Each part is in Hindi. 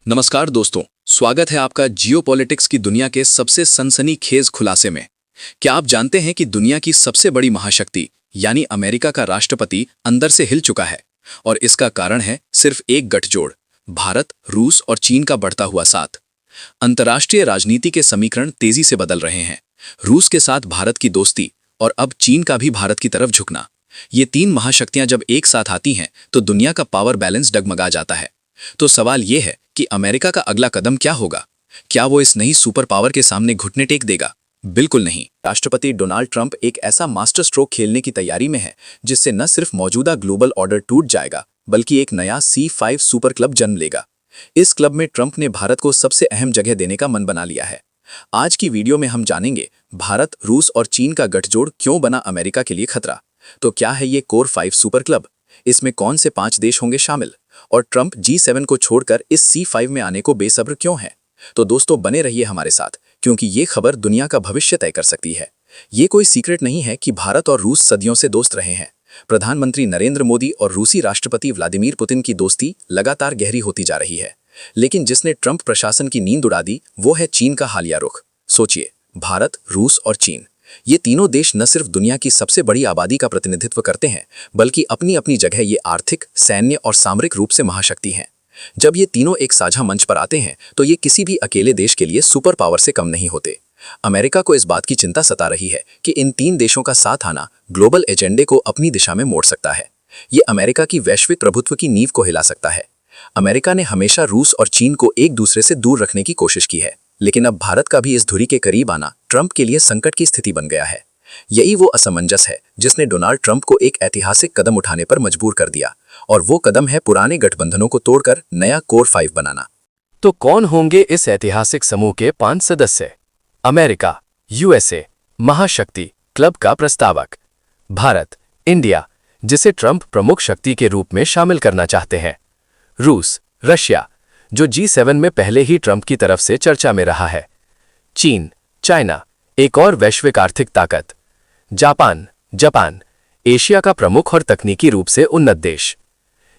नमस्कार दोस्तों, स्वागत है आपका जियोपॉलिटिक्स की दुनिया के सबसे सनसनीखेज खुलासे में। क्या आप जानते हैं कि दुनिया की सबसे बड़ी महाशक्ति यानी अमेरिका का राष्ट्रपति अंदर से हिल चुका है? और इसका कारण है सिर्फ एक गठजोड़, भारत, रूस और चीन का बढ़ता हुआ साथ। अंतर्राष्ट्रीय राजनीति के समीकरण तेजी से बदल रहे हैं। रूस के साथ भारत की दोस्ती और अब चीन का भी भारत की तरफ झुकना। ये तीन महाशक्तियां जब एक साथ आती हैं तो दुनिया का पावर बैलेंस डगमगा जाता है। तो सवाल ये है कि अमेरिका का अगला कदम क्या होगा? क्या वो इस नई सुपर पावर के सामने घुटने टेक देगा? बिल्कुल नहीं। राष्ट्रपति डोनाल्ड ट्रंप एक ऐसा मास्टर स्ट्रोक खेलने की तैयारी में है जिससे न सिर्फ मौजूदा ग्लोबल ऑर्डर टूट जाएगा बल्कि एक नया C5 सुपर क्लब जन्म लेगा। इस क्लब में ट्रंप ने भारत को सबसे अहम जगह देने का मन बना लिया है। आज की वीडियो में हम जानेंगे भारत, रूस और चीन का गठजोड़ क्यों बना अमेरिका के लिए खतरा। तो क्या है ये कोर 5 सुपर क्लब? इसमें कौन से 5 देश होंगे शामिल? और ट्रंप G7 को छोड़कर इस C5 में आने को बेसब्र क्यों है? तो दोस्तों बने रहिए हमारे साथ, क्योंकि ये खबर दुनिया का भविष्य तय कर सकती है। ये कोई सीक्रेट नहीं है कि भारत और रूस सदियों से दोस्त रहे हैं। प्रधानमंत्री नरेंद्र मोदी और रूसी राष्ट्रपति व्लादिमीर पुतिन की दोस्ती लगातार गहरी होती जा रही है। लेकिन जिसने ट्रंप प्रशासन की नींद उड़ा दी वो है चीन का हालिया रुख। सोचिए, भारत, रूस और चीन, ये तीनों देश न सिर्फ दुनिया की सबसे बड़ी आबादी का प्रतिनिधित्व करते हैं बल्कि अपनी अपनी जगह ये आर्थिक, सैन्य और सामरिक रूप से महाशक्ति हैं। जब ये तीनों एक साझा मंच पर आते हैं तो ये किसी भी अकेले देश के लिए सुपर पावर से कम नहीं होते। अमेरिका को इस बात की चिंता सता रही है कि इन तीन देशों का साथ आना ग्लोबल एजेंडे को अपनी दिशा में मोड़ सकता है। ये अमेरिका की वैश्विक प्रभुत्व की नींव को हिला सकता है। अमेरिका ने हमेशा रूस और चीन को एक दूसरे से दूर रखने की कोशिश की है, लेकिन अब भारत का भी इस धुरी के करीब आना ट्रंप के लिए संकट की स्थिति बन गया है। यही वो असमंजस है जिसने डोनाल्ड ट्रंप को एक ऐतिहासिक कदम उठाने पर मजबूर कर दिया, और वो कदम है पुराने गठबंधनों को तोड़कर नया कोर 5 बनाना। तो कौन होंगे इस ऐतिहासिक समूह के 5 सदस्य? अमेरिका, USA, महाशक्ति क्लब का प्रस्तावक। भारत, इंडिया, जिसे ट्रंप प्रमुख शक्ति के रूप में शामिल करना चाहते हैं। रूस, रशिया, जो G7 में पहले ही ट्रंप की तरफ से चर्चा में रहा है। चीन, चाइना, एक और वैश्विक आर्थिक ताकत। जापान, एशिया का प्रमुख और तकनीकी रूप से उन्नत देश।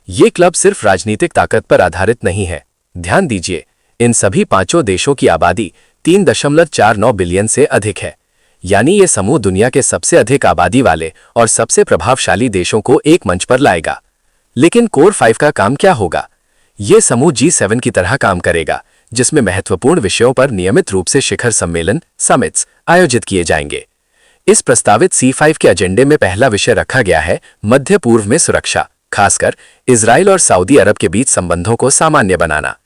ये क्लब सिर्फ राजनीतिक ताकत पर आधारित नहीं है। ध्यान दीजिए, इन सभी पांचों देशों की आबादी 3.49 बिलियन से अधिक है। यानी ये समूह दुनिया के सबसे अधिक आबादी वाले और सबसे प्रभावशाली देशों को एक मंच पर लाएगा। लेकिन कोर 5 का काम क्या होगा? ये समूह G7 की तरह काम करेगा, जिसमें महत्वपूर्ण विषयों पर नियमित रूप से शिखर सम्मेलन समिट्स आयोजित किए जाएंगे। इस प्रस्तावित C5 के एजेंडे में पहला विषय रखा गया है मध्य पूर्व में सुरक्षा, खासकर इजराइल और सऊदी अरब के बीच संबंधों को सामान्य बनाना।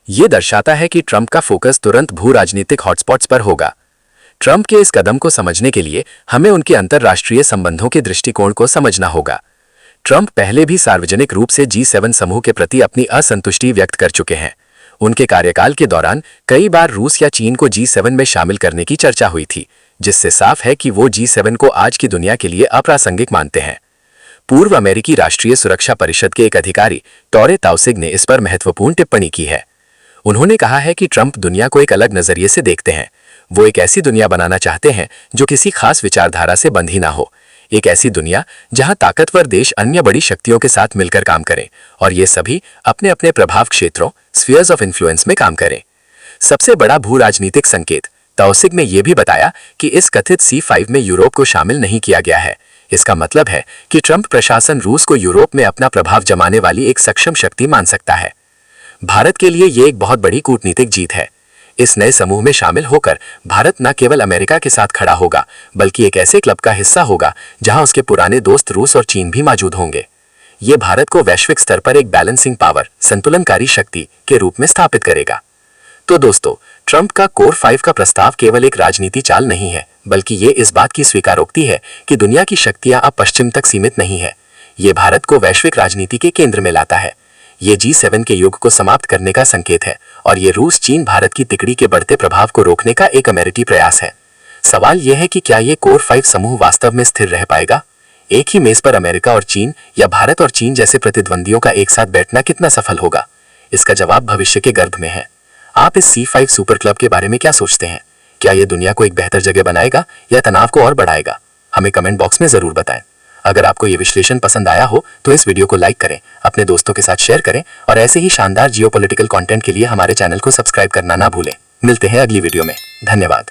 ये दर्शाता है कि ट्रंप का फोकस तुरंत भू राजनीतिक हॉटस्पॉट्स पर होगा। ट्रंप के इस कदम को समझने के लिए हमें उनके अंतर्राष्ट्रीय संबंधों के दृष्टिकोण को समझना होगा। ट्रंप पहले भी सार्वजनिक रूप से G7 समूह के प्रति अपनी असंतुष्टि व्यक्त कर चुके हैं। उनके कार्यकाल के दौरान कई बार रूस या चीन को G7 में शामिल करने की चर्चा हुई थी, जिससे साफ है कि वो G7 को आज की दुनिया के लिए अप्रासंगिक मानते हैं। पूर्व अमेरिकी राष्ट्रीय सुरक्षा परिषद के एक अधिकारी टॉरे ताउसिग ने इस पर महत्वपूर्ण टिप्पणी की है। उन्होंने कहा है कि ट्रंप दुनिया को एक अलग नजरिए से देखते हैं। वो एक ऐसी दुनिया बनाना चाहते हैं जो किसी खास विचारधारा से बंधी ना हो। एक ऐसी दुनिया जहां ताकतवर देश अन्य बड़ी शक्तियों के साथ मिलकर काम करें और ये सभी अपने अपने प्रभाव क्षेत्रों स्फीयर्स ऑफ इन्फ्लुएंस में काम करें। सबसे बड़ा भू राजनीतिक संकेत, ताउसिग ने यह भी बताया कि इस कथित C5 में यूरोप को शामिल नहीं किया गया है। इसका मतलब है कि ट्रंप प्रशासन रूस को यूरोप में अपना प्रभाव जमाने वाली एक सक्षम शक्ति मान सकता है। भारत के लिए ये एक बहुत बड़ी कूटनीतिक जीत है। इस नए समूह में शामिल होकर भारत न केवल अमेरिका के साथ खड़ा होगा बल्कि एक ऐसे क्लब का हिस्सा होगा जहां उसके पुराने दोस्त रूस और चीन भी मौजूद होंगे। ये भारत को वैश्विक स्तर पर एक बैलेंसिंग पावर, संतुलनकारी शक्ति के रूप में स्थापित करेगा। तो दोस्तों, ट्रंप का कोर 5 का प्रस्ताव केवल एक राजनीति चाल नहीं है, बल्कि ये इस बात की स्वीकारोक्ति है कि दुनिया की शक्तियां अब पश्चिम तक सीमित नहीं है। ये भारत को वैश्विक राजनीति के केंद्र में लाता है। ये G7 के युग को समाप्त करने का संकेत है और ये रूस चीन भारत की तिकड़ी के बढ़ते प्रभाव को रोकने का एक अमेरिकी प्रयास है। सवाल यह है कि क्या ये कोर 5 समूह वास्तव में स्थिर रह पाएगा? एक ही मेज पर अमेरिका और चीन या भारत और चीन जैसे प्रतिद्वंदियों का एक साथ बैठना कितना सफल होगा? इसका जवाब भविष्य के गर्भ में है। आप इस C5 सुपर क्लब के बारे में क्या सोचते हैं? क्या ये दुनिया को एक बेहतर जगह बनाएगा या तनाव को और बढ़ाएगा? हमें कमेंट बॉक्स में जरूर बताएं। अगर आपको ये विश्लेषण पसंद आया हो तो इस वीडियो को लाइक करें, अपने दोस्तों के साथ शेयर करें और ऐसे ही शानदार जियोपॉलिटिकल कंटेंट के लिए हमारे चैनल को सब्सक्राइब करना ना भूलें। मिलते हैं अगली वीडियो में। धन्यवाद।